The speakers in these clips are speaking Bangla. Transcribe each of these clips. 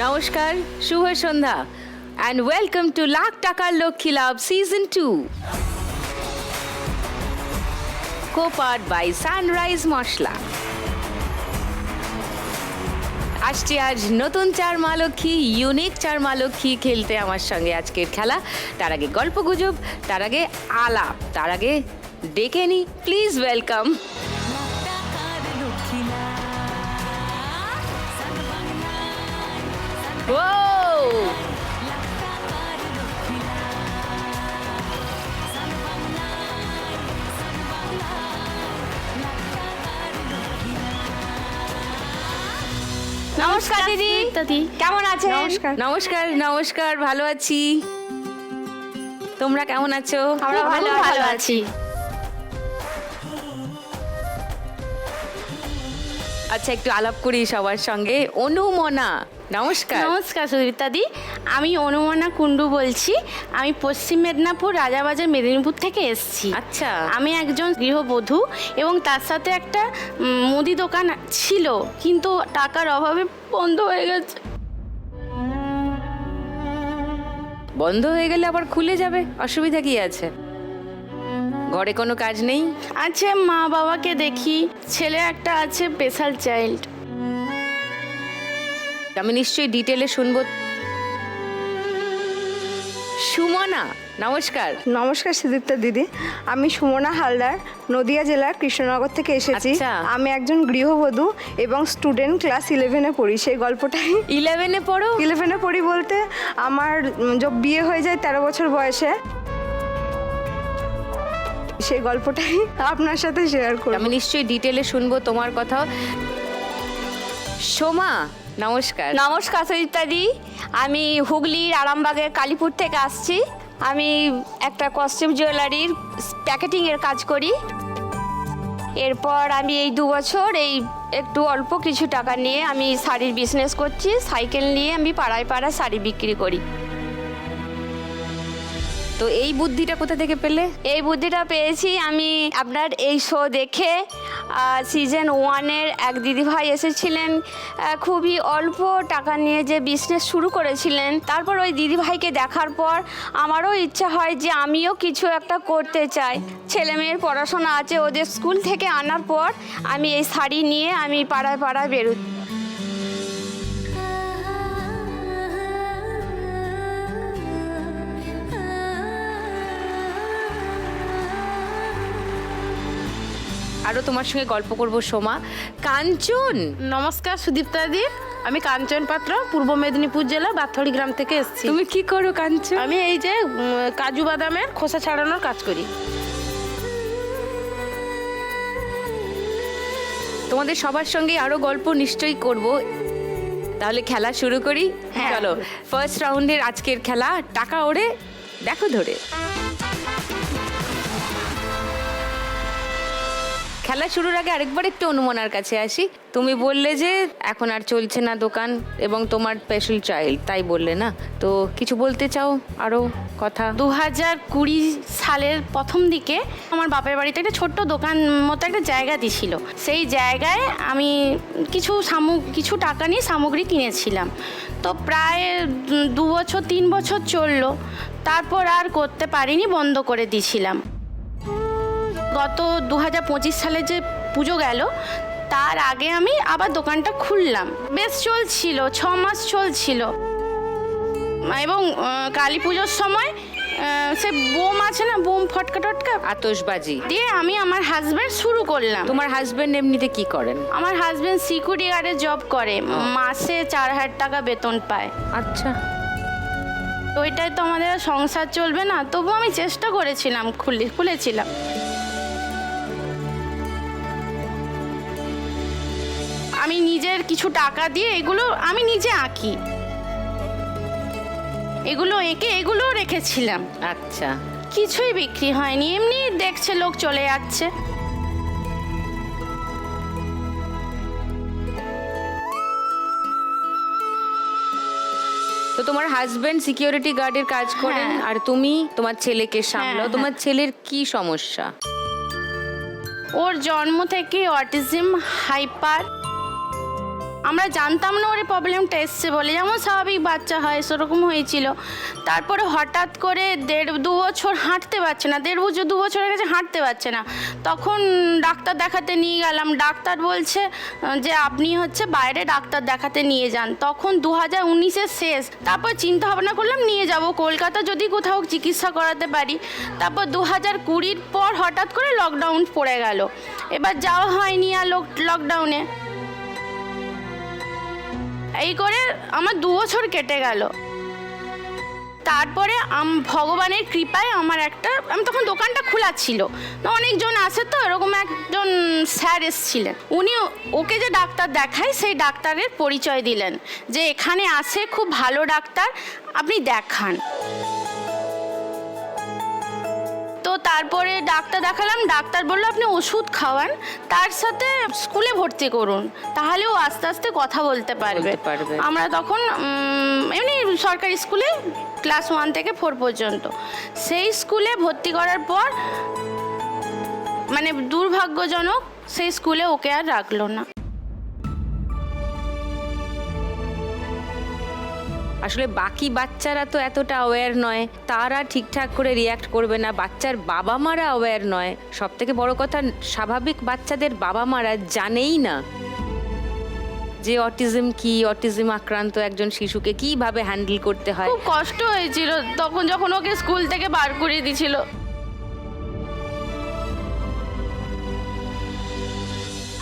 নমস্কার, শুভ সন্ধ্যা and welcome to লাখ টাকার লক্ষ্মী লাভ সিজন 2 co-powered by সানরাইজ মশলা। আসছি আজ নতুন চার মা লক্ষ্মী, ইউনিক চার মা লক্ষ্মী খেলতে আমার সঙ্গে আজকের খেলা। তার আগে গল্পগুজব, তার আগে আলাপ, তার আগে ডেকে নি প্লিজ ওয়েলকাম নমস্কার দিদি, কেমন আছেন? নমস্কার নমস্কার, ভালো আছি। তোমরা কেমন আছো? আমরা ভালো আছি। আচ্ছা, একটু আলাপ করি সবার সঙ্গে। অনুমনা, নমস্কার। নমস্কার সুদীপ্তাদি, আমি অনুমনা কুণ্ডু বলছি। আমি পশ্চিম মেদিনীপুর রাজাবাজার মেদিনীপুর থেকে এসেছি। আচ্ছা, আমি একজন গৃহবধূ এবং তার সাথে একটা মুদি দোকান ছিল, কিন্তু টাকার অভাবে বন্ধ হয়ে গেছে। বন্ধ হয়ে গেলে আবার খুলে যাবে, অসুবিধা কি আছে? ঘরে কোনো কাজ নেই? আছে, মা বাবাকে দেখি, ছেলে একটা আছে স্পেশাল চাইল্ড। আমি নিশ্চয়ই ডিটেলে শুনবো। সুমনা, নমস্কার। নমস্কার সুদীপ্তা দিদি, আমি সুমনা হালদার, নদিয়া জেলার কৃষ্ণনগর থেকে এসেছি। আচ্ছা। আমি একজন গৃহবধূ এবং স্টুডেন্ট, ক্লাস 11-এ পড়ি। সেই গল্পটাই 11-এ পড়ো? 11-এ পড়ি বলতে আমার বিয়ে হয়ে যায় 13 বছর বয়সে। সেই গল্পটাই আপনার সাথে শেয়ার করি। আমি নিশ্চয়ই ডিটেলে শুনবো তোমার কথা। সোমা, নমস্কার। নমস্কার সুদীপ্তাদি, আমি হুগলির আরামবাগের কালীপুর থেকে আসছি। আমি একটা কস্টিউম জুয়েলারির প্যাকেটিংয়ের কাজ করি। এরপর আমি এই 2 বছর একটু অল্প কিছু টাকা নিয়ে আমি শাড়ির বিজনেস করছি। সাইকেল নিয়ে আমি পাড়ায় পাড়ায় শাড়ি বিক্রি করি। তো এই বুদ্ধিটা কোথা থেকে পেলে? এই বুদ্ধিটা পেয়েছি আমি আপনার এই শো দেখে। সিজন 1-এর এক দিদিভাই এসেছিলেন, খুবই অল্প টাকা নিয়ে যে বিজনেস শুরু করেছিলেন। তারপর ওই দিদিভাইকে দেখার পর আমারও ইচ্ছা হয় যে আমিও কিছু একটা করতে চাই। ছেলে মেয়ের পড়াশোনা আছে, ওদের স্কুল থেকে আনার পর আমি এই শাড়ি নিয়ে আমি পাড়ায় পাড়ায় বেরোই। আরও তোমার সঙ্গে গল্প করবো। সোমা, কাঞ্চন, নমস্কার সুদীপ্তাদি, আমি কাঞ্চন পাত্র, পূর্ব মেদিনীপুর জেলা বাথড়ি গ্রাম থেকে এসেছি। তুমি কি করো কাঞ্চন? আমি এই যে কাজু বাদামের খোসা ছাড়ানোর কাজ করি। তোমাদের সবার সঙ্গে আরো গল্প নিশ্চয়ই করব। তাহলে খেলা শুরু করি। হ্যাঁ। চলো, ফার্স্ট রাউন্ডের আজকের খেলা টাকা ওড়ে দেখো ধরে। খেলা শুরুর আগে আরেকবার একটু অনুমনার কাছে আসি। তুমি বললে যে এখন আর চলছে না দোকান এবং তোমার স্পেশাল চাইল্ড, তাই বললে না? তো কিছু বলতে চাও আরো কথা? 2020 সালের প্রথম দিকে আমার বাপের বাড়িতে একটা ছোট্ট দোকান মতো একটা জায়গা দিয়েছিল। সেই জায়গায় আমি কিছু টাকা নিয়ে সামগ্রী কিনেছিলাম। তো প্রায় 2 বছর 3 বছর চললো, তারপর আর করতে পারিনি, বন্ধ করে দিয়েছিলাম। গত 2025 সালে যে পুজো গেল, তার আগে আমি আবার দোকানটা খুললাম। বেশ চলছিল, 6 মাস চলছিল। এবং কালী পুজোর সময় সে বোম আছে না, বোম ফটকা টটকা, আতশবাজি দিয়ে আমি আমার হাজব্যান্ড শুরু করলাম। তোমার হাজবেন্ড এমনিতে কি করেন? আমার হাজব্যান্ড সিকিউরিটি গার্ডে জব করে, মাসে 4000 টাকা বেতন পায়। আচ্ছা, ওইটাই তো আমাদের সংসার চলবে না, তবু আমি চেষ্টা করেছিলাম, খুলেছিলাম। আমি নিজের কিছু টাকা দিয়ে এগুলো আমি নিজে আঁকি, এগুলো এঁকে এগুলো রেখেছিলাম। আচ্ছা, কিছুই বিক্রি হয়নি, এমনি দেখছে লোক, চলে যাচ্ছে। তো তোমার হাজবেন্ড সিকিউরিটি গার্ডের কাজ করেন, হ্যাঁ। আর তুমি তোমার ছেলেকে সামলাও। হ্যাঁ, তোমার ছেলের কি সমস্যা? ওর জন্ম থেকে অটিজম, হাইপার, আমরা জানতাম না ওর প্রবলেমটা এসছে বলে, যেমন স্বাভাবিক বাচ্চা হয় সেরকম হয়েছিল। তারপরে হঠাৎ করে 1.5-2 বছর হাঁটতে পারছে না, 1.5-2 বছরের কাছে হাঁটতে পারছে না। তখন ডাক্তার দেখাতে নিয়ে গেলাম, ডাক্তার বলছে যে আপনি হচ্ছে বাইরে ডাক্তার দেখাতে নিয়ে যান। তখন 2019-এর শেষ। তারপর চিন্তা ভাবনা করলাম নিয়ে যাব কলকাতা, যদি কোথাও চিকিৎসা করাতে পারি। তারপর 2020-র পর হঠাৎ করে লকডাউন পড়ে গেল, এবার যাওয়া হয়নি আর লকডাউনে। এই করে আমার 2 বছর কেটে গেল। তারপরে ভগবানের কৃপায় আমি তখন দোকানটা খোলা ছিল, অনেকজন আসে, তো এরকম একজন স্যার এসেছিলেন, উনি ওকে যে ডাক্তার দেখায় সেই ডাক্তারের পরিচয় দিলেন যে এখানে আসে খুব ভালো ডাক্তার, আপনি দেখান। তো তারপরে ডাক্তার দেখালাম, ডাক্তার বললো আপনি ওষুধ খাওয়ান, তার সাথে স্কুলে ভর্তি করুন, তাহলে ও আস্তে আস্তে কথা বলতে পারবে। আমরা তখন এমনি সরকারি স্কুলে ক্লাস 1 থেকে 4 পর্যন্ত, সেই স্কুলে ভর্তি করার পর মানে দুর্ভাগ্যজনক সেই স্কুলে ওকে আর রাখলো না। আসলে বাকি বাচ্চারা তো এতটা অ্যাওয়্যার নয়, তারা ঠিকঠাক করে রিয়্যাক্ট করবে না, বাচ্চার বাবা মারা অ্যাওয়্যার নয়, সব থেকে বড় কথা স্বাভাবিক বাচ্চাদের বাবা মারা জানেই না যে অটিজম কি, অটিজম আক্রান্ত একজন শিশুকে কিভাবে হ্যান্ডেল করতে হয়। খুব কষ্ট হয়েছিল তখন যখন ওকে স্কুল থেকে বার করে দিয়েছিল।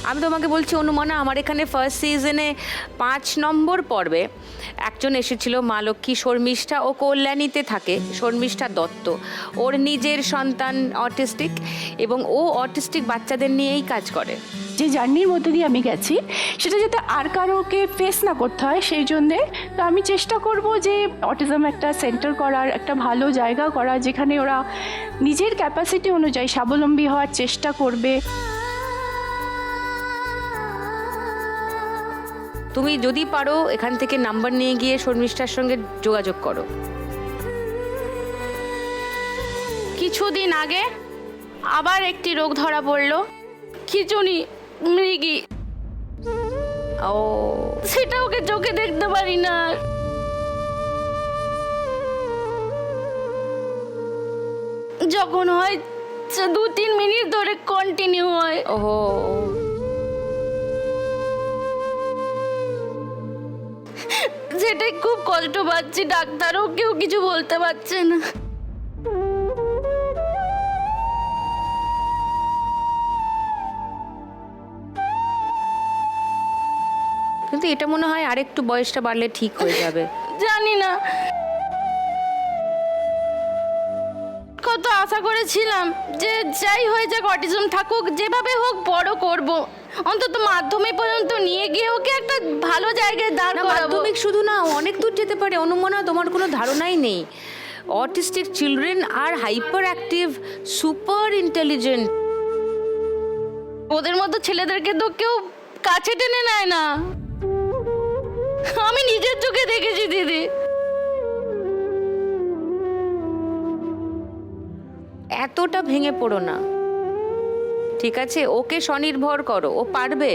আমি তোমাকে বলছি অনুমানা, আমার এখানে ফার্স্ট সিজনে 5 নম্বর পর্বে একজন এসেছিল, মা লক্ষ্মী, শর্মিষ্ঠা, ও কল্যাণীতে থাকে, শর্মিষ্ঠা দত্ত। ওর নিজের সন্তান অটিস্টিক এবং ও অটিস্টিক বাচ্চাদের নিয়েই কাজ করে। যে জার্নির মধ্যে দিয়ে আমি গেছি সেটা যাতে আর কারোকে ফেস না করতে হয়, সেই জন্যে তো আমি চেষ্টা করব যে অটিজম একটা সেন্টার করার, একটা ভালো জায়গা করা যেখানে ওরা নিজের ক্যাপাসিটি অনুযায়ী স্বাবলম্বী হওয়ার চেষ্টা করবে। তুমি যদি পারো এখান থেকে নাম্বার নিয়ে গিয়ে শর্মিষ্ঠার সঙ্গে যোগাযোগ করো। কিছুদিন আগে আবার একটি রোগ ধরা পড়লো, খিচুনি মৃগী। ও, সেটা ওকে চোখে দেখতে পারি না। যখন হয় 2-3 মিনিট ধরে কন্টিনিউ হয়। ওহো, সেটাই খুব কষ্ট পাচ্ছি, ডাক্তারও কেউ কিছু বলতে পারছে না। কিন্তু এটা মনে হয় আরেকটু বয়সটা বাড়লে ঠিক হয়ে যাবে। জানি না, কত আশা করেছিলাম যে যাই হয়ে যাক, অটিজম থাকুক, যেভাবে হোক বড় করব, অন্তত মাধ্যমিক পর্যন্ত নিয়ে গিয়ে ওকে একটা ভালো জায়গায় দাঁড় করাবো। মাধ্যমিক শুধু না, অনেক দূর যেতে পারে অনুমানা, তোমার কোনো ধারণাই নেই। Autistic children are hyper active, super intelligent. ওদের মতো ছেলেদেরকে তো কেউ কাছে টেনে নেয় না, আমি নিজের চোখে দেখেছি দিদি। এতটা ভেঙে পড়ো না, ঠিক আছে? ওকে স্বনির্ভর করো, ও পারবে।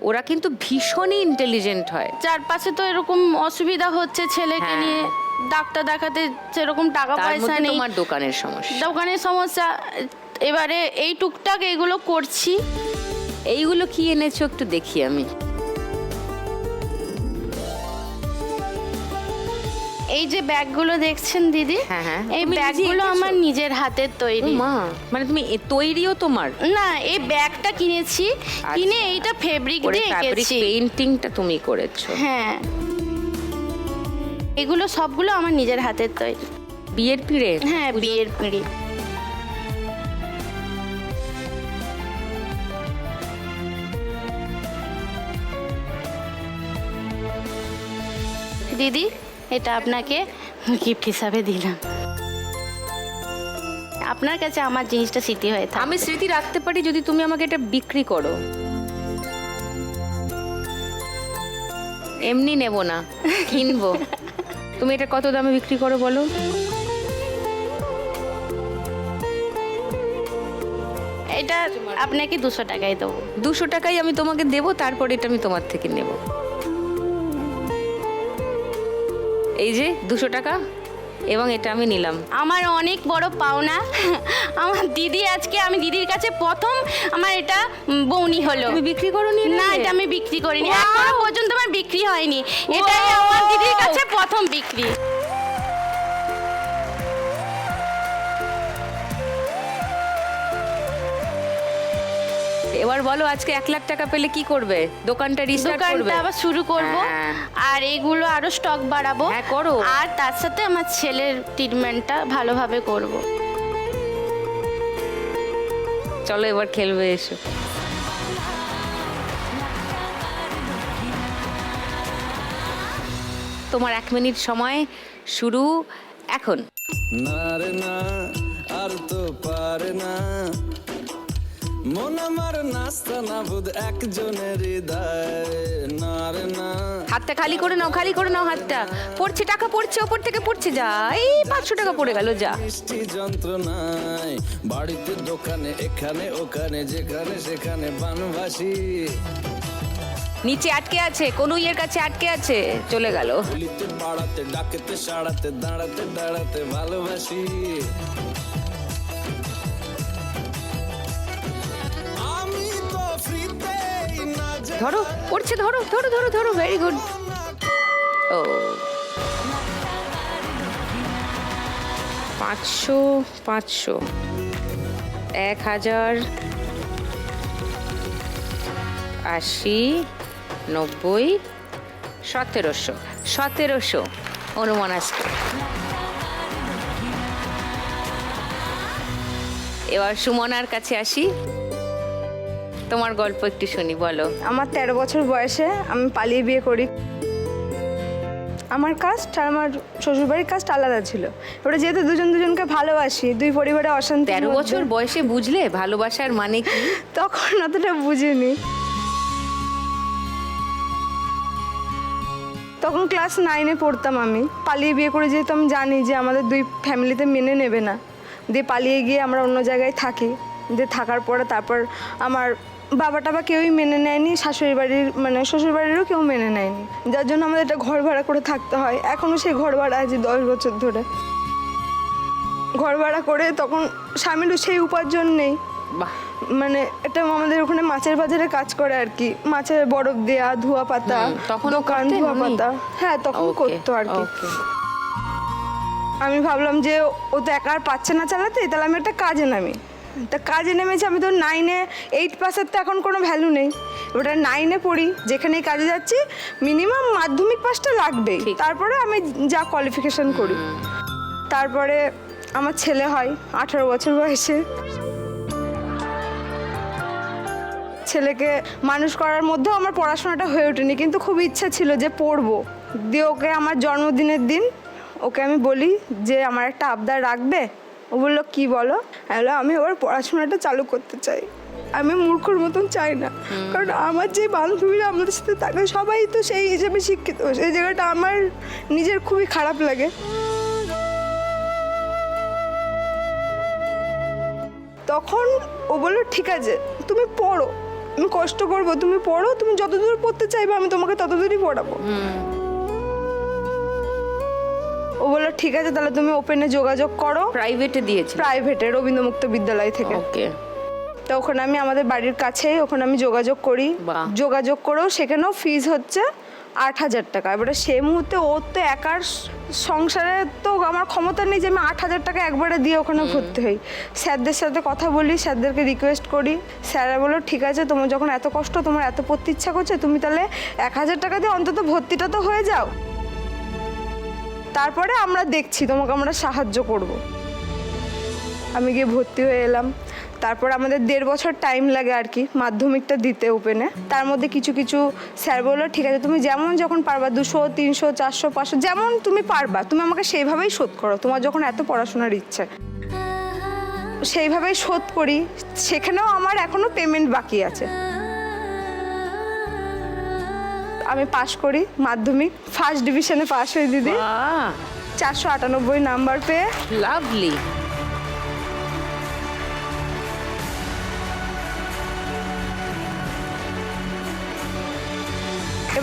ওরা কিন্তু ভীষণই ইন্টেলিজেন্ট হয়। চারপাশে তো এরকম অসুবিধা হচ্ছে ছেলেকে হ্যাঁ। নিয়ে, ডাক্তার দেখাতে সেরকম টাকা তার পয়সা মধ্যে নেই, তোমার দোকানের সমস্যা। দোকানের সমস্যা। এবারে এই টুকটাক এইগুলো করছি। এইগুলো কি এনেছো একটু দেখি আমি। এই যে ব্যাগগুলো দেখছেন দিদি, হ্যাঁ, হ্যাঁ। এই তুমি নিজে ব্যাগগুলো এঁকেছো? আমার নিজের হাতের তৈরি। মা, মানে তুমি তৈরিও তোমার? না, এই ব্যাগটা কিনেছি, কিনে এইটা ফেব্রিক দিয়ে এঁকেছি। পেইন্টিংটা তুমি করেছো? হ্যাঁ, এগুলো সবগুলো আমার নিজের হাতের তৈরি। বিয়ের পিঁড়ে? হ্যাঁ, বিয়ের পিঁড়ি। দিদি, এটা আপনাকে গিফট হিসাবে দিলাম। আপনার কাছে আমার জিনিসটা স্মৃতি হয়ে থাকে। আমি স্মৃতি রাখতে পারি যদি তুমি আমাকে এটা বিক্রি করো। এমনি নেব না, কিনবো। তুমি এটা কত দামে বিক্রি করো বলো? এটা আপনাকে 200 টাকায় দেবো। 200 টাকাই আমি তোমাকে দেবো, তারপর এটা আমি তোমার থেকে নেব। এই যে 200 টাকা, এবং এটা আমি নিলাম। আমার অনেক বড় পাওনা, আমার দিদি আজকে, আমি দিদির কাছে প্রথম আমার এটা বউনি হলো। তুমি বিক্রি করোনি? না, এটা আমি বিক্রি করিনি, এখনো পর্যন্ত আমার বিক্রি হয়নি। এটাই আমার দিদির কাছে প্রথম বিক্রি। এবার বলো, আজকে 1 লাখ টাকা পেলে কি করবে? দোকানটা রিস্টার্ট করবে? দোকানটা আবার শুরু করব, হ্যাঁ। আর এইগুলো আরো স্টক বাড়াবো। হ্যাঁ, করো। আর তার সাথে আমার ছেলের ট্রিটমেন্টটা ভালোভাবে করব। চলো এবার খেলবে, এসো। তোমার 1 মিনিট সময় শুরু এখন। না রে না, আর তো পারে না, মন আমার নাস্তা না বুধ একজনের হৃদয়। না রে না, হাতটা খালি করে নাও, খালি করে নাও হাতটা। পড়ছে, টাকা পড়ছে, ওপর থেকে পড়ছে, যা এই 500 টাকা পড়ে গেল, যা। মিষ্টি যন্ত্রণায়, বাড়িতে দোকানে এখানে ওখানে যেখানে সেখানে বানবাসী, নিচে আটকে আছে, কোন ইয়ের কাছে আটকে আছে, চলে গেল। গুলিতে পাড়াতে ডাকেতে সাড়াতে দাঁড়াতে দাঁড়াতে ভালোবাসি। আমি তো ফ্রিতেই না যে ধরো, পড়ছে, ধরো ধরো ধরো ধরো, ভেরি গুড। ও 500, 500, 1000, 80, 90, 1700, 1700 অনুমান আসছে। এবার সুমনার কাছে আসি, তোমার গল্প একটু শুনি, বলো। আমার 13 বছর বয়সে আমি পালিয়ে বিয়ে করি। আমার কাস্ট আর আমার শ্বশুরবাড়ির কাস্ট আলাদা ছিল। ওটা যেহেতু দুজন দুজনকে ভালোবাসি, দুই পরিবারে অশান্তি। 13 বছর বয়সে বুঝলে ভালোবাসার মানে কি? তখন অতটা বুঝিনি। তখন ক্লাস 9-এ পড়তাম আমি। পালিয়ে বিয়ে করে যেহেতু আমি জানি যে আমাদের দুই ফ্যামিলিতে মেনে নেবে না, দিয়ে পালিয়ে গিয়ে আমরা অন্য জায়গায় থাকি। দিয়ে থাকার পরে তারপর আমার বাবা টাবা কেউই মেনে নেয়নি, শাশুড়ি বাড়ির মানে শ্বশুর বাড়িরও কেউ মেনে নেয়নি, যার জন্য আমাদের একটা ঘর ভাড়া করে থাকতে হয়। এখনও সেই ঘর ভাড়া আছে 10 বছর ধরে। ঘর ভাড়া করে তখন স্বামীরও সেই উপার্জন নেই। বাহ, মানে এটা আমাদের ওখানে মাছের বাজারে কাজ করে আর কি, মাছের বরফ দেয়া, ধোয়া পাতা, তখন দোকান করতেন ধোয়া উনি? পাতা। হ্যাঁ, তখন Okay, করতো আর কি। okay. আমি ভাবলাম যে ও তো একা আর পাচ্ছে না চালাতে, তাহলে আমি একটা কাজে নামি। তা কাজে নেমেছি আমি। তো 9-এ 8 পাসের তো এখন কোনো ভ্যালু নেই। ওটা 9-এ পড়ি, যেখানেই কাজে যাচ্ছি মিনিমাম মাধ্যমিক পাসটা লাগবেই, ঠিক। তারপরে আমি যা কোয়ালিফিকেশন করি। তারপরে আমার ছেলে হয় 18 বছর বয়সে। ছেলেকে মানুষ করার মধ্যেও আমার পড়াশোনাটা হয়ে ওঠেনি, কিন্তু খুব ইচ্ছা ছিল যে পড়বো। দিয়ে ওকে আমার জন্মদিনের দিন ওকে আমি বলি যে আমার একটা আবদার রাখবে। ও বললো কি বলো? আমি আবার পড়াশোনাটা চালু করতে চাই। আমি মূর্খর মতন চাই না, কারণ আমার যে বান্ধবীরা আমাদের সাথে থাকে সবাই তো সেই হিসেবে শিক্ষিত। সেই জায়গাটা আমার নিজের খুবই খারাপ লাগে। তখন ও বললো ঠিক আছে তুমি পড়ো, আমি কষ্ট করবো, তুমি পড়ো, তুমি যতদূর পড়তে চাইবে আমি তোমাকে ততদূরই পড়াবো। ও বললো ঠিক আছে তাহলে তুমি ওপেনে যোগাযোগ করো। প্রাইভেটে দিয়েছে? প্রাইভেটে, রবীন্দ্র বিদ্যালয় থেকে। ওকে। তো ওখানে আমি আমাদের বাড়ির কাছেই ওখানে আমি যোগাযোগ করি। বাহ। যোগাযোগ করেও সেখানেও ফিজ হচ্ছে 8,000 টাকা। এবারে সেই মুহূর্তে ওর তো একার সংসারে তো আমার ক্ষমতা নেই যে আমি 8,000 টাকা একবারে দিয়ে ওখানে ভর্তি হই। স্যারদের সাথে কথা বলি, স্যারদেরকে রিকোয়েস্ট করি। স্যাররা বললো ঠিক আছে তোমার যখন এত কষ্ট, তোমার এত পড়তে ইচ্ছা করছে, তুমি তাহলে 1,000 টাকা দিয়ে অন্তত ভর্তিটা তো হয়ে যাও, তারপরে আমরা দেখছি তোমাকে আমরা সাহায্য করব। আমি গিয়ে ভর্তি হয়ে এলাম। তারপর আমাদের 1.5 বছর টাইম লাগে আর কি মাধ্যমিকটা দিতে ওপেনে। তার মধ্যে কিছু কিছু স্যার বললো ঠিক আছে তুমি যেমন যখন পারবা 200, 300, 400, 500 যেমন তুমি পারবা, তুমি আমাকে সেইভাবেই শোধ করো, তোমার যখন এত পড়াশোনার ইচ্ছে। সেইভাবেই শোধ করি। সেখানেও আমার এখনো পেমেন্ট বাকি আছে। আমি পাশ করি মাধ্যমিক, ফার্স্ট ডিভিশনে পাশ হই দিদি, 498 নাম্বার পেয়ে। লাভলি।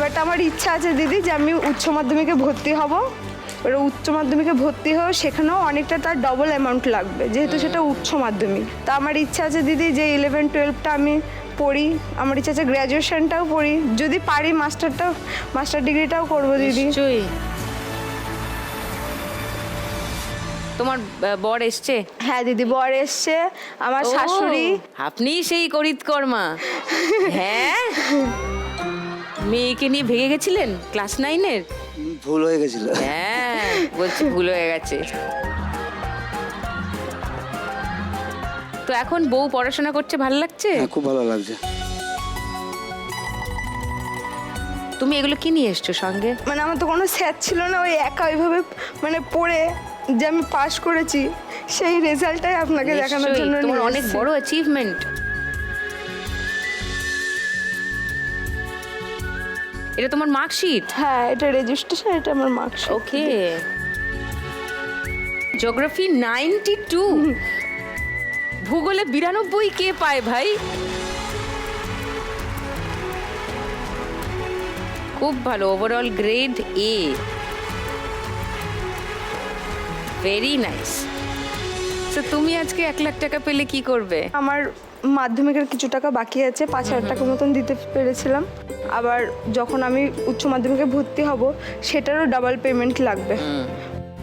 বাট আমার ইচ্ছা আছে দিদি যে আমি উচ্চ মাধ্যমিকে ভর্তি হব। এবার উচ্চ মাধ্যমিকে ভর্তি হয়েও সেখানেও অনেকটা তার ডবল অ্যামাউন্ট লাগবে, যেহেতু সেটা উচ্চ মাধ্যমিক। তা আমার ইচ্ছা আছে দিদি যে 11-12টা আমি পড়ি, আমার ইচ্ছা আছে গ্র্যাজুয়েশনটাও পড়ি, যদি পারি মাস্টার ডিগ্রিটাও করবো দিদি। নিশ্চয়ই। তোমার বর এসছে? হ্যাঁ দিদি, বর এসছে, আমার ও, শাশুড়ি। আপনি সেই করিতকর্মা। হ্যাঁ, মেয়েকে নিয়ে ভেগে গেছিলেন ক্লাস 9-এর? ভুল হয়ে গেছিল। হ্যাঁ, বলছি ভুল হয়ে গেছে। তো এখন বউ পড়াশোনা করছে, ভালো লাগছে? হ্যাঁ, খুব ভালো লাগছে। তুমি এগুলো কি নিয়ে এসছো সঙ্গে? মানে আমার তো কোনো স্যার ছিল না, ওই একা ওইভাবে মানে পড়ে যে আমি পাশ করেছি, সেই রেজাল্টটাই আপনাকে দেখানোর নিশ্চয়ই, জন্য তোমার নিয়ে অনেক এসেছি। বড় অ্যাচিভমেন্ট। এটা তোমার মার্কশিট? হ্যাঁ, এটা রেজিস্ট্রেশন, এটা আমার মার্কশিট। ওকে। জিওগ্রাফি 92, ভূগোলে 92 কে পায় ভাই? খুব ভালো, overall grade A, very nice. তো তুমি আজকে 1 লাখ টাকা পেলে কি করবে? আমার মাধ্যমিকের কিছু টাকা বাকি আছে, 5,000 টাকা মতন দিতে পেরেছিলাম। আবার যখন আমি উচ্চ মাধ্যমিকে ভর্তি হব সেটারও ডাবল পেমেন্ট লাগবে,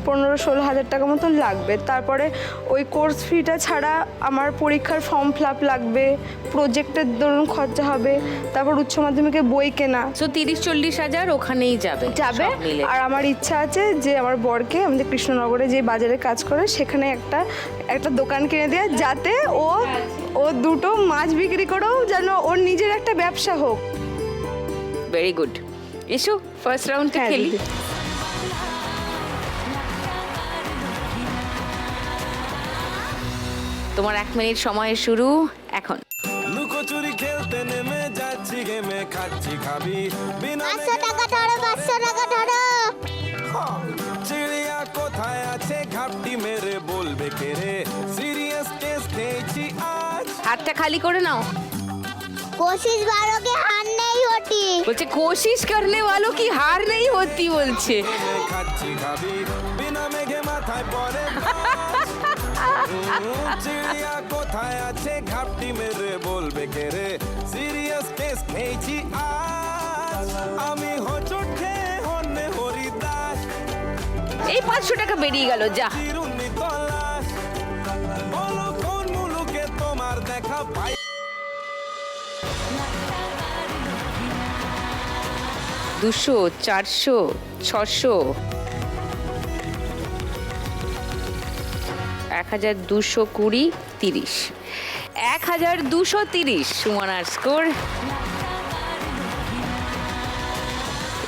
15-16 হাজার টাকা মতন লাগবে। তারপরে ওই কোর্স ফিটা ছাড়া আমার পরীক্ষার ফর্ম ফিল আপ লাগবে, প্রজেক্টের ধরুন খরচা হবে, তারপর উচ্চ মাধ্যমিকে বই কেনা তো 30-40 হাজার ওখানেই যাবে যাবে। সব মিলে। আর আমার ইচ্ছা আছে যে আমার বরকে আমাদের কৃষ্ণনগরে যে বাজারে কাজ করে সেখানে একটা দোকান কিনে দেওয়া, যাতে ও দুটো মাছ বিক্রি করেও যেন ওর নিজের একটা ব্যবসা হোক। Very good. এসো ফার্স্ট রাউন্ডটা হ্যাঁ, খেলি। দিদি। তোমার 1 মিনিট সময় শুরু এখন। লুকোচুরি খেলতে নেমে যাচ্ছি গেমে, খাচ্ছি খাবি বিনা 500 টাকা ধরো, 500 টাকা ধরো। চিড়িয়া কোথায় আছে ঘাপটি মেরে বলবে কে রে, সিরিয়াস কেস খেয়েছি আজ। হাতটা খালি করে নাও। कोशिश वालों की हार नहीं होती। বলছে কোশিশ করনে वालों की हार नहीं होती বলছে। খাচ্ছি খাবি বিনা মেঘে মাথায় পড়ে চিড়িয়া কোথায় আছে ঘাপটি মেরে বলবে কে রে, সিরিয়াস কেস খেয়েছি আজ। আমি হোঁচট খেয়ে হন্যে হরিদাস, এই 500 টাকা বেরিয়ে গেল, যা। চিরুনি তলাশ, বলো কোন মুলুকে তোমার দেখা পাই। 200, 400, 600, 1220, 30, 1230 সুমনার স্কোর।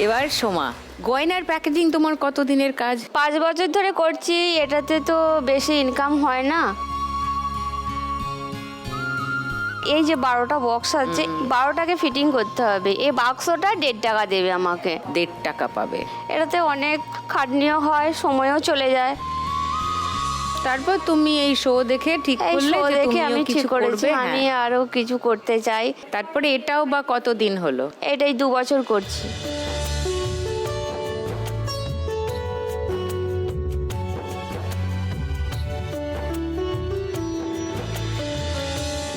এবার সোমা, গয়নার প্যাকেজিং তোমার কত দিনের কাজ? 5 বছর ধরে করছি, এটাতে তো বেশি ইনকাম হয় না। এই যে 12টা বক্স আছে, 12টাকে ফিটিং করতে হবে। এই বাক্সটা 1.5 টাকা দেবে আমাকে। 1.5 টাকা পাবে। এটাতে অনেক খাটনিও হয়, সময়ও চলে যায়। তারপর তুমি এই শো দেখে ঠিক এই করলে শো যে দেখে তুমিও আমি ঠিক কিছু করেছি করবে। আমি হ্যাঁ। আরো কিছু করতে চাই। তারপরে এটাও বা কতদিন হলো? এটাই 2 বছর করছি।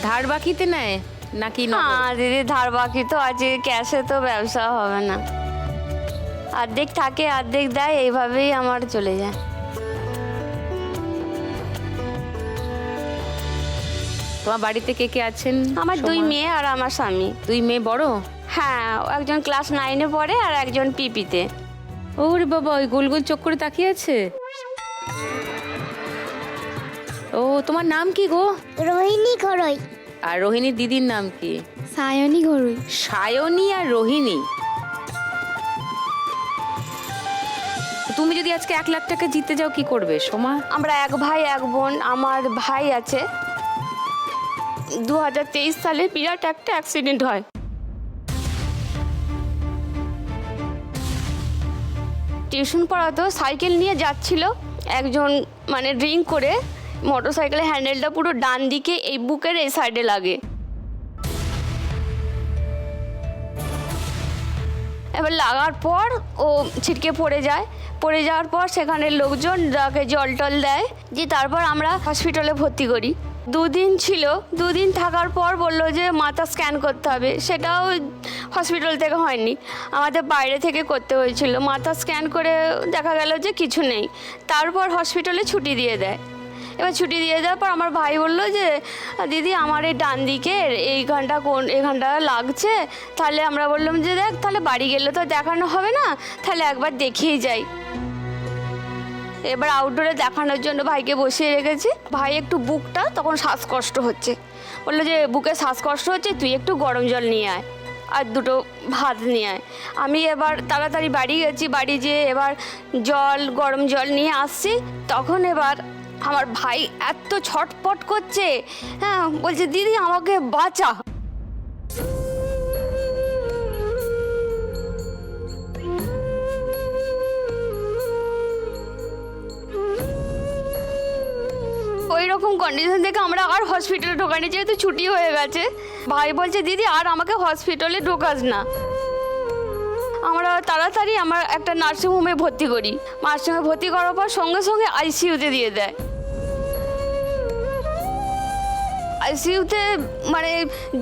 ধার বাকিতে নেয় নাকি নগদ? হ্যাঁ দিদি, ধার বাকি তো আছে, ক্যাশে তো ব্যবসা হবে না। অর্ধেক থাকে, অর্ধেক দেয়, এইভাবেই আমার চলে যায়। তোমার বাড়িতে কে কে আছেন? আমার 2 সোমা? মেয়ে আর আমার স্বামী। 2 মেয়ে বড়? হ্যাঁ, একজন ক্লাস 9-এ পড়ে আর একজন পিপিতে। ওরে বাবা, ওই গোল গোল চোখ করে তাকিয়ে আছে। ও, তোমার নাম কি গো? रोहिणी घरोई। আর রোহিণীর দিদির নাম কি? सायनी घरोई। সায়নী আর রোহিণী। তুমি যদি আজকে 1 লাখ টাকা জিতে যাও কি করবে সোমা? আমরা 1 ভাই 1 বোন। আমার ভাই আছে, 2023 সালে বিরাট একটা অ্যাক্সিডেন্ট হয়। টিউশন পড়াতো, সাইকেল নিয়ে যাচ্ছিল, একজন মানে ড্রিঙ্ক করে মোটরসাইকেলের হ্যান্ডেলটা পুরো ডান দিকে এই বুকের এই সাইডে লাগে। এবার লাগার পর ও ছিটকে পড়ে যায়, পড়ে যাওয়ার পর সেখানে লোকজন যাকে জল টল দেয়, দিয়ে তারপর আমরা হসপিটালে ভর্তি করি। 2 দিন ছিল, 2 দিন থাকার পর বললো যে মাথা স্ক্যান করতে হবে, সেটাও হসপিটাল থেকে হয়নি, আমাদের বাইরে থেকে করতে হয়েছিল। মাথা স্ক্যান করে দেখা গেল যে কিছু নেই, তারপর হসপিটালে ছুটি দিয়ে দেয়। এবার ছুটি দিয়ে দেওয়ার পর আমার ভাই বললো যে দিদি আমার এই ডান দিকের এইখানটা লাগছে, তাহলে আমরা বললাম যে দেখ তাহলে বাড়ি গেলে তো দেখানো হবে না, তাহলে একবার দেখিয়ে যাই। এবার আউটডোরে দেখানোর জন্য ভাইকে বসিয়ে রেখেছি। ভাই একটু বুকটা তখন শ্বাসকষ্ট হচ্ছে, বললো যে বুকে শ্বাসকষ্ট হচ্ছে, তুই একটু গরম জল নিয়ে আয় আর 2টো ভাত নিয়ে আয়। আমি এবার তাড়াতাড়ি বাড়ি গেছি, বাড়ি যেয়ে এবার গরম জল নিয়ে আসছি। তখন এবার আমার ভাই এত ছটপট করছে, হ্যাঁ, বলছে দিদি আমাকে বাঁচা। ওই রকম কন্ডিশন থেকে আমরা আর হসপিটালে ঢোকানি, যেহেতু ছুটি হয়ে গেছে। ভাই বলছে দিদি আর আমাকে হসপিটালে ঢোকাস না। আমরা তাড়াতাড়ি আমার একটা নার্সিংহোমে ভর্তি করি। নার্সিংহোমে ভর্তি করার পর সঙ্গে সঙ্গে আইসিইউতে দিয়ে দেয়। আইসিইউতে মানে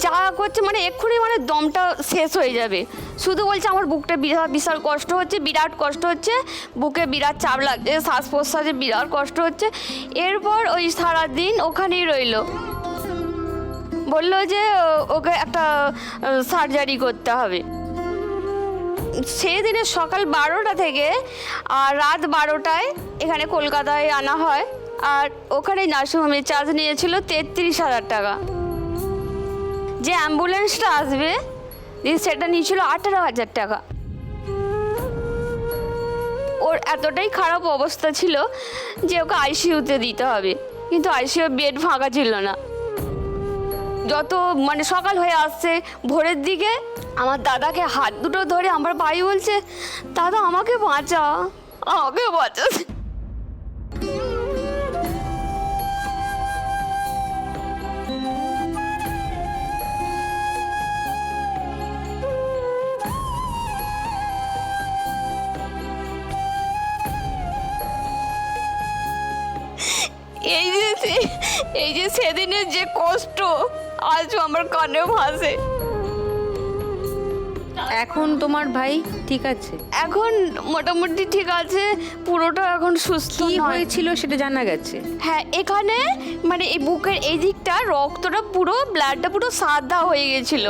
যা করছে, মানে এক্ষুনি মানে দমটা শেষ হয়ে যাবে। শুধু বলছে আমার বুকটা বিশাল কষ্ট হচ্ছে, বিরাট কষ্ট হচ্ছে, বুকে বিরাট চাপ লাগছে, শ্বাস প্রশ্বাসে বিরাট কষ্ট হচ্ছে। এরপর ওই সারাদিন ওখানেই রইলো। বললো যে ওকে একটা সার্জারি করতে হবে। সেই দিনে সকাল 12টা থেকে আর রাত 12টায় এখানে কলকাতায় আনা হয়। আর ওখানে নার্সিংহোমে চার্জ নিয়েছিল 33,000 টাকা। যে অ্যাম্বুলেন্সটা আসবে সেটা নিয়েছিল 18,000 টাকা। ওর এতটাই খারাপ অবস্থা ছিল যে ওকে আইসিইউতে দিতে হবে, কিন্তু আইসিইউ বেড ফাঁকা ছিল না। যত মানে সকাল হয়ে আসছে ভোরের দিকে, আমার দাদাকে হাত দুটো ধরে আমার ভাই বলছে দাদা আমাকে বাঁচা, আমাকে বাঁচা। এই যে সেদিনের যে কষ্ট আজও আমার কানে ভাসে। এখন তোমার ভাই ঠিক আছে? এখন মোটামুটি ঠিক আছে, পুরোটা এখন সুস্থ। কি হয়েছিল সেটা জানা গেছে? হ্যাঁ, এখানে মানে এই বুকের এই দিকটা রক্তটা পুরো ব্লাডটা পুরো সাদা হয়ে গেছিল।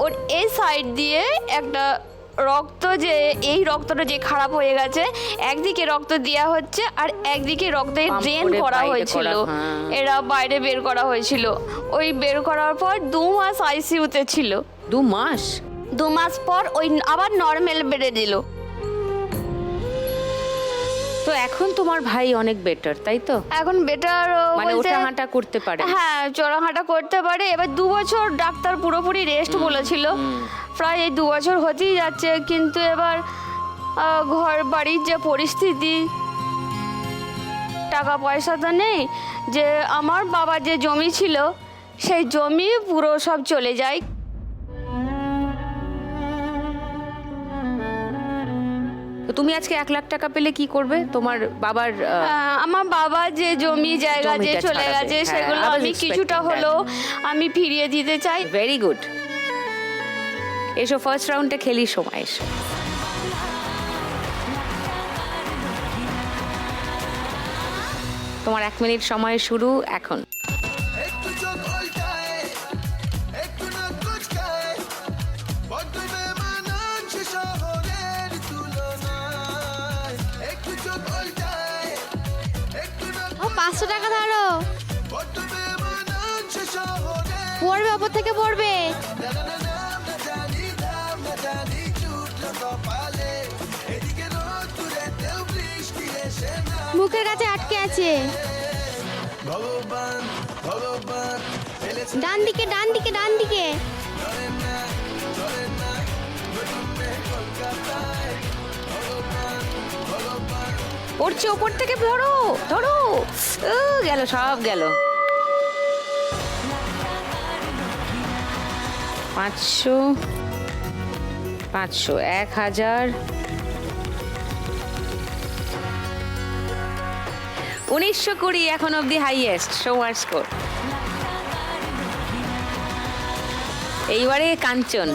ওর এই সাইড দিয়ে একটা রক্ত, যে এই রক্তটা যে খারাপ হয়ে গেছে, একদিকে রক্ত দেওয়া হচ্ছে আর একদিকে রক্ত ড্রেন করা হয়েছিল, এরা বাইরে বের করা হয়েছিল। ওই বের করার পর 2 মাস আইসিইউতে ছিল। 2 মাস? 2 মাস পর ওই আবার নর্মাল বেডে দিল। তো এখন তোমার ভাই অনেক বেটার, তাই তো? এখন বেটার, মানে ওঠা হাঁটা করতে পারে? হ্যাঁ, চড়া হাঁটা করতে পারে। এবার 2 বছর ডাক্তার পুরোপুরি রেস্ট বলেছিল, প্রায় এই 2 বছর হতেই যাচ্ছে। কিন্তু এবার ঘর বাড়ির যে পরিস্থিতি, টাকা পয়সা তো নেই। যে আমার বাবার যে জমি ছিল সেই জমি পুরো সব চলে যায়। তুমি আজকে 1 লাখ টাকা পেলে কি করবে? তোমার বাবার আমার বাবার যে জমি জায়গা যে চলে গেছে সেগুলো আমি কিছুটা হলেও আমি ফিরিয়ে দিতে চাই। Very good. এসো ফার্স্ট রাউন্ডে খেলি, সময় এসো। তোমার 1 মিনিট সময় শুরু এখন। ও 500 টাকা ধরো, পড়বে, ওপর থেকে পড়বে। মুখের কাছে আটকে আছে। ডান দিকে, ডান দিকে, ডান দিকে। পড়ছে, ওপর থেকে ধরো ধরো। গেল, সব গেল। 500, 500, 1000, 1920 এখন অবধি হাইয়েস্ট সৌমার স্কোর। এইবারে কাঞ্চন,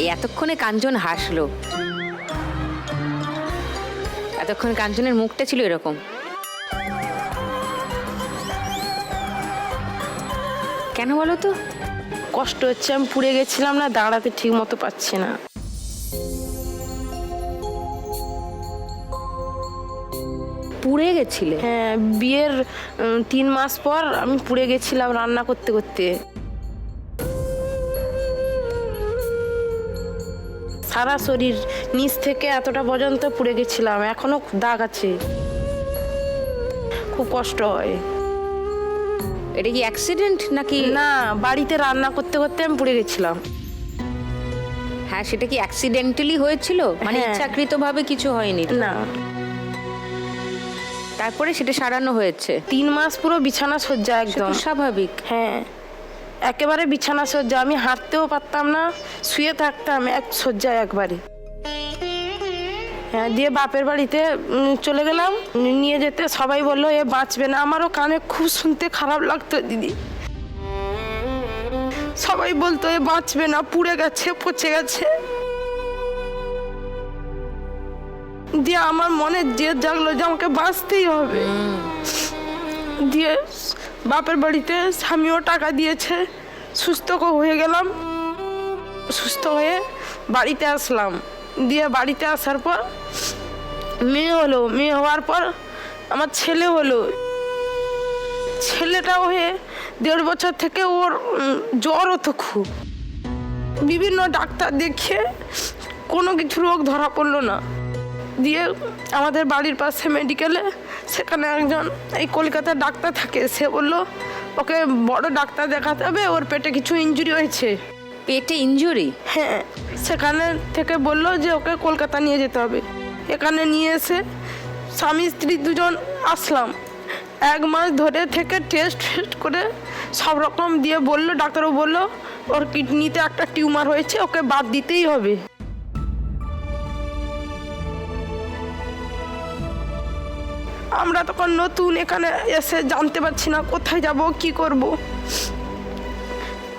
এই এতক্ষণে কাঞ্চন হাসলো, এতক্ষণ কাঞ্চনের মুখটা ছিল এরকম। কেন বলো তো? কষ্ট হচ্ছে, আমি পুড়ে গেছিলাম না, দাঁড়াতে ঠিক মতো পাচ্ছি না। পুড়ে গেছিলে? হ্যাঁ, বিয়ের 3 মাস পর আমি পুড়ে গেছিলাম রান্না করতে করতে। সারা শরীর নিচ থেকে এতটা পর্যন্ত পুড়ে গেছিলাম, এখনো দাগ আছে, খুব কষ্ট হয়। এটা কি অ্যাক্সিডেন্ট নাকি? না, বাড়িতে রান্না করতে করতে আমি পুড়ে গেছিলাম। হ্যাঁ, সেটা কি অ্যাক্সিডেন্টালি হয়েছিল, মানে হ্যাঁ। ইচ্ছাকৃতভাবে কিছু হয়নি? না, তারপরে সেটা সারানো হয়েছে? 3 মাস পুরো বিছানা সজ্জা সেটা একদম। তো স্বাভাবিক। হ্যাঁ, একেবারে বিছানা সজ্জা, আমি হাঁটতেও পারতাম না, শুয়ে থাকতাম এক সজ্জায় একবারে। হ্যাঁ, দিয়ে বাপের বাড়িতে চলে গেলাম, নিয়ে যেতে সবাই বললো এ বাঁচবে না। আমারও কানে খুব শুনতে খারাপ লাগতো দিদি, সবাই বলতো এ বাঁচবে না, পুড়ে গেছে, পচে গেছে। দিয়ে আমার মনে জেদ জাগলো যে আমাকে বাঁচতেই হবে। দিয়ে বাপের বাড়িতে স্বামীও টাকা দিয়েছে, সুস্থ হয়ে গেলাম। সুস্থ হয়ে বাড়িতে আসলাম, দিয়ে বাড়িতে আসার পর মেয়ে হলো, মেয়ে হওয়ার পর আমার ছেলে হলো। ছেলেটা হয়ে 1.5 বছর থেকে ওর জ্বর হতো খুব, বিভিন্ন ডাক্তার দেখিয়ে কোনো কিছু রোগ ধরা পড়লো না। দিয়ে আমাদের বাড়ির পাশে মেডিকেলে, সেখানে একজন এই কলকাতার ডাক্তার থাকে, সে বললো ওকে বড় ডাক্তার দেখাতে হবে, ওর পেটে কিছু ইনজুরি হয়েছে। পেটে ইনজুরি? হ্যাঁ, সেখানে থেকে বললো যে ওকে কলকাতা নিয়ে যেতে হবে। এখানে নিয়ে এসে স্বামী স্ত্রী দুজন আসলাম। 1 মাস ধরে থেকে টেস্ট করে সব রকম দিয়ে বললো, ডাক্তারও বললো ওর কিডনিতে একটা টিউমার হয়েছে, ওকে বাদ দিতেই হবে। আমরা তখন নতুন, এখানে এসে জানতে পারছি না কোথায় যাব, কি করব।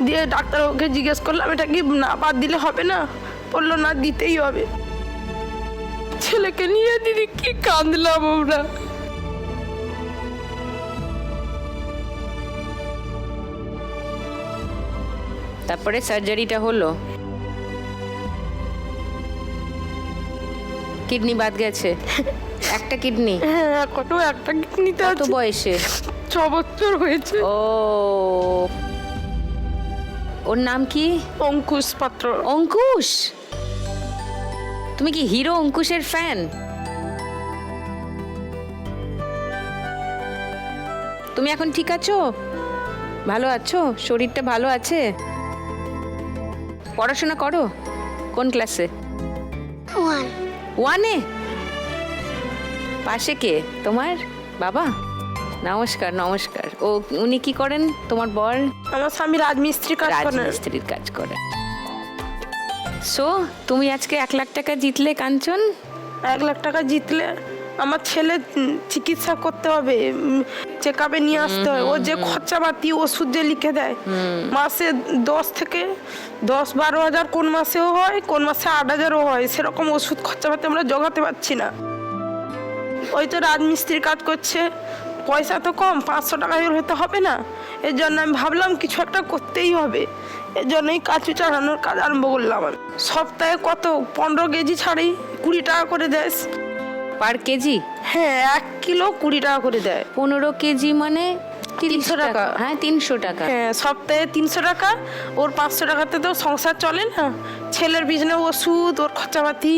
দিয়ে ডাক্তার ওকে জিজ্ঞেস করলাম এটা কি না বাদ দিলে হবে না? বললো না, দিতেই হবে। ছেলেকে নিয়ে দিদি কি কাঁদলাম আমরা। তারপরে সার্জারিটা হলো, কিডনি বাদ গেছে? একটা কিডনি? হ্যাঁ, কত একটা কিডনিতে কত আছে। বয়সে? 6 বছর হয়েছে। ও, ওর নাম কি? অঙ্কুশ পাত্র। অঙ্কুশ? তুমি কি হিরো অঙ্কুশের ফ্যান? তুমি এখন ঠিক আছো? ভালো আছো? শরীরটা ভালো আছে? পড়াশোনা করো? কোন ক্লাসে? 1 1-এ? পাশে কে তোমার? বাবা? নমস্কার। নমস্কার। ও, উনি কি করেন তোমার বর? আমার স্বামী রাজমিস্ত্রি কাজ করেন। রাজমিস্ত্রির কাজ করে। সো তুমি আজকে 1 লাখ টাকা জিতলে কাঞ্চন। 1 লাখ টাকা জিতলে আমার ছেলে চিকিৎসা করতে হবে, চেক আপে নিয়ে আসতে হয়। ও যে খরচাপাতি ওষুধ যে লিখে দেয়, মাসে 10 থেকে 12 হাজার, কোন মাসেও হয়, কোন মাসে 8 হাজারও হয়। সেরকম ওষুধ খরচাপাতি আমরা জোগাতে পারছি না। ওই তো রাজমিস্ত্রির কাজ করছে, পয়সা তো কম, 500 টাকা হতে হবে না। এর জন্য আমি ভাবলাম কিছু একটা করতেই হবে, এর জন্যই কাঁচু চালানোর কাজ আরম্ভ করলাম। আমি সপ্তাহে কত 15 কেজি ছাড়ি 20 টাকা করে দেয়। পার কেজি? হ্যাঁ, 1 কিলো 20 টাকা করে দেয়। 15 কেজি মানে 300 টাকা। হ্যাঁ, 300 টাকা। হ্যাঁ, সপ্তাহে 300 টাকা। ওর 500 টাকাতে তো সংসার চলে না। ছেলের বিজনে ওষুধ, ওর খরচাপাতি।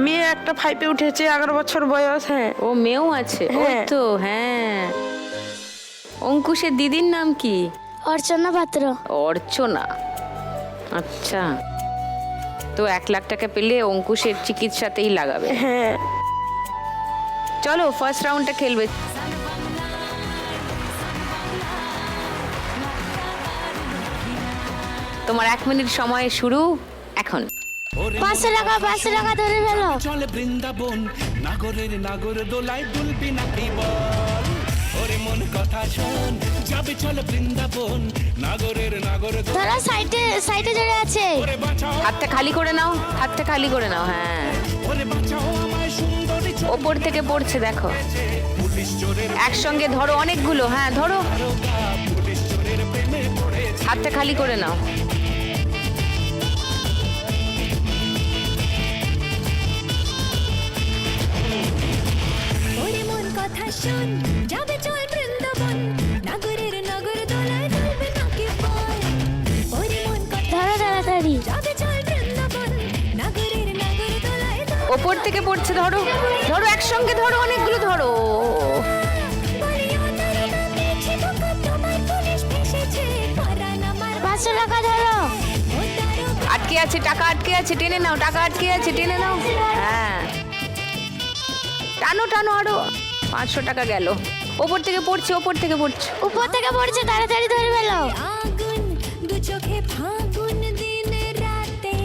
মেয়ে একটা 5-এ উঠেছে, 11 বছর বয়স। হ্যাঁ, ও মেয়েও আছে? ওই হ্যাঁ। তো, হ্যাঁ। অঙ্কুশের দিদির নাম কি? অর্চনা পাত্র। অর্চনা। আচ্ছা, তো 1 লাখ টাকা পেলে অঙ্কুশের চিকিৎসাতেই লাগাবে। হ্যাঁ। চলো ফার্স্ট রাউন্ডটা খেলবে। তোমার 1 মিনিট সময় শুরু এখন। 500 টাকা ধরে ফেলো। চলে বৃন্দাবন নাগরের নাগর দোলায় দুলবি নাকি বল ওরে মন কথা শোন যাবে চলে বৃন্দাবন নাগরের নাগর ধরো সাইডে জড়ে আছে। ওরে বাঁচাও হাতটা খালি করে নাও, হাতটা খালি করে নাও। হ্যাঁ, ওরে বাঁচাও আমায় সুন্দরী ওপর থেকে পড়ছে দেখো। পুলিশ চোরের একসঙ্গে ধরো অনেকগুলো। হ্যাঁ ধরো, পুলিশ চোরের প্রেমে পড়েছে হাতটা খালি করে নাও। ওরে মন কথা শোন যাবে চল বৃন্দাবন নাগরের নগর দোলায় দুলবে নাকি বল ওরে মন কথা ধরো তাড়াতাড়ি। যাবে চল বৃন্দাবন নাগরের নগর দোলায় ওপর থেকে পড়ছে, ধরো ধরো, একসঙ্গে ধরো, অনেকগুলো ধরো। বলিও তারা না পেয়েছে বোকা তোমার পুলিশ ফেসেছে পরাণ আমার 500 টাকা ধরো। ও তারও আটকে আছে, টাকা আটকে আছে, টেনে নাও, টাকা আটকে আছে, টেনে নাও। হ্যাঁ, টানো টানো আরো। 500 টাকা গেল। ওপর থেকে পড়ছে, ওপর থেকে পড়ছে। উপর থেকে পড়ছে, তাড়াতাড়ি ধরে ফেলো। আগুন দু চোখে ফাগুন দিন রাতে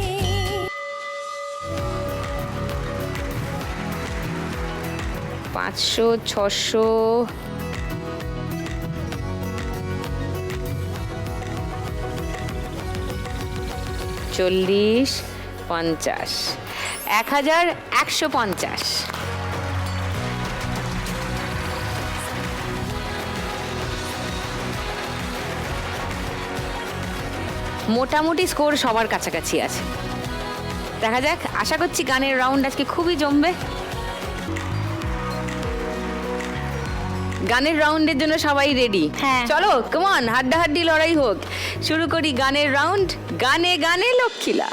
500, 600, 40, 50, 1150। মোটামুটি স্কোর সবার কাছাকাছি আছে। দেখা যাক, আশা করছি গানের রাউন্ড আজকে খুবই জমবে। গানের রাউন্ডের জন্য সবাই রেডি? হ্যাঁ। চলো কমান, হাড্ডাহাড্ডি লড়াই হোক। শুরু করি গানের রাউন্ড। গানে গানে লক্ষ্মীলা।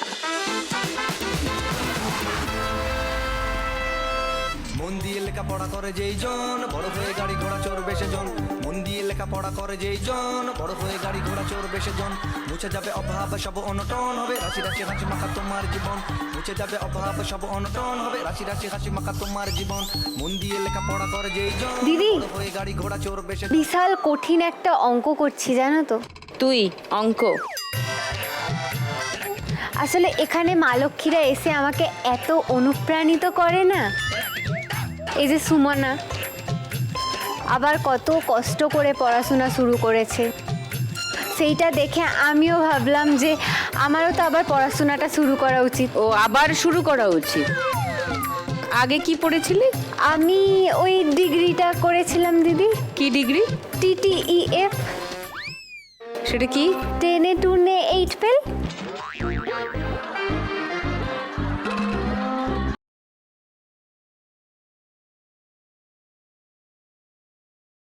মন দিয়ে লেখাপড়া করে যেই জন বড় হয়ে গাড়ি ঘোড়া চড়বে সেজন মন দিয়ে লেখাপড়া করে যেই জন বড় হয়ে গাড়ি ঘোড়া চড়বে সেজন মুছে যাবে অভাব সব অনটন হবে রাশি রাশি হাসি মাখা তোমার জীবন মুছে যাবে অভাব সব অনটন হবে রাশি রাশি হাসি মাখা তোমার জীবন মন দিয়ে লেখাপড়া করে যেই জন দিদি, বড় হয়ে গাড়ি ঘোড়া চড়বে সেজন বিশাল কঠিন একটা অঙ্ক করছি জানো তো। তুই অঙ্ক? আসলে এখানে মা লক্ষ্মীরা এসে আমাকে এত অনুপ্রাণিত করে না। এই যে সুমনা আবার কত কষ্ট করে পড়াশোনা শুরু করেছে, সেইটা দেখে আমিও ভাবলাম যে আমারও তো আবার পড়াশোনাটা শুরু করা উচিত। ও আবার শুরু করা উচিত। আগে কি পড়েছিলি? আমি ওই ডিগ্রিটা করেছিলাম দিদি। কি ডিগ্রি? TTEF। সেটা কি? 10 এ 2 নে 8 ফেল।